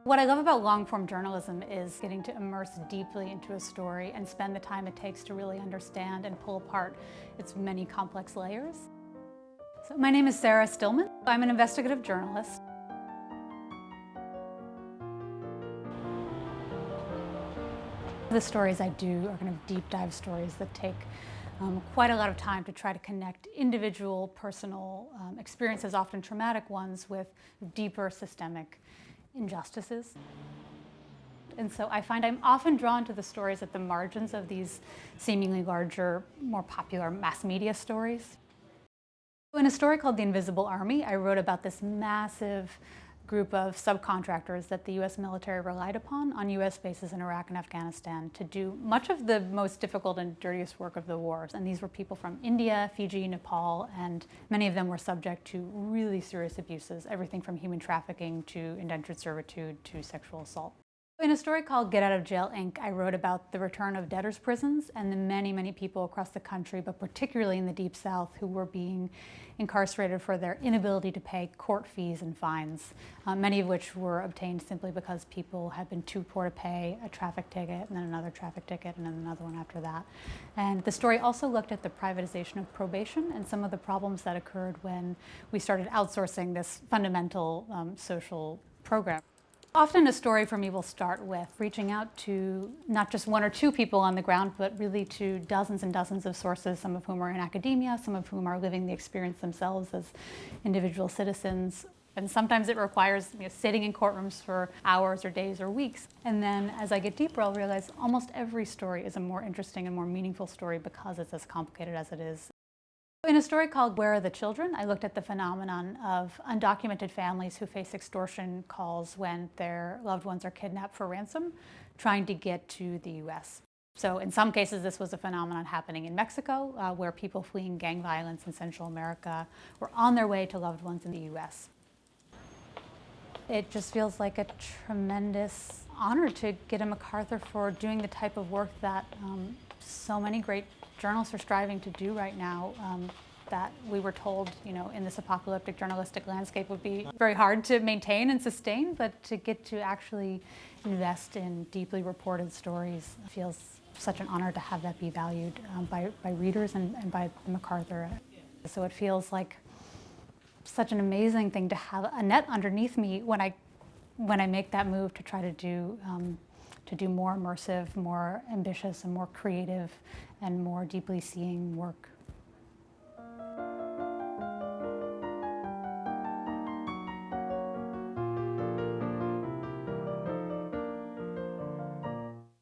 What I love about long-form journalism is getting to immerse deeply into a story and spend the time it takes to really understand and pull apart its many complex layers. So my name is Stillman. I'm an investigative journalist. The stories I do are kind of deep dive stories that take quite a lot of time to try to connect individual, personal experiences, often traumatic ones, with deeper systemic injustices. And so I find I'm often drawn to the stories at the margins of these seemingly larger, more popular mass media stories. In a story called The Invisible Army, I wrote about this massive group of subcontractors that the U.S. military relied upon on U.S. bases in Iraq and Afghanistan to do much of the most difficult and dirtiest work of the wars. And these were people from India, Fiji, Nepal, and many of them were subject to really serious abuses, everything from human trafficking to indentured servitude to sexual assault. In a story called Get Out of Jail, Inc., I wrote about the return of debtors' prisons and the many, many people across the country, but particularly in the Deep South, who were being incarcerated for their inability to pay court fees and fines, many of which were obtained simply because people had been too poor to pay a traffic ticket, and then another traffic ticket, and then another one after that. And the story also looked at the privatization of probation and some of the problems that occurred when we started outsourcing this fundamental social program. Often a story for me will start with reaching out to not just one or two people on the ground, but really to dozens and dozens of sources, some of whom are in academia, some of whom are living the experience themselves as individual citizens. And sometimes it requires sitting in courtrooms for hours or days or weeks. And then as I get deeper, I'll realize almost every story is a more interesting and more meaningful story because it's as complicated as it is. In a story called Where Are the Children, I looked at the phenomenon of undocumented families who face extortion calls when their loved ones are kidnapped for ransom, trying to get to the U.S. So in some cases, this was a phenomenon happening in Mexico, where people fleeing gang violence in Central America were on their way to loved ones in the U.S. It just feels like a tremendous honor to get a MacArthur for doing the type of work that so many great journalists are striving to do right now, that we were told, in this apocalyptic journalistic landscape would be very hard to maintain and sustain, but to get to actually invest in deeply reported stories feels such an honor to have that be valued by readers and by the MacArthur. So it feels like such an amazing thing to have a net underneath me when I make that move to try to do more immersive, more ambitious, and more creative, and more deeply seeing work.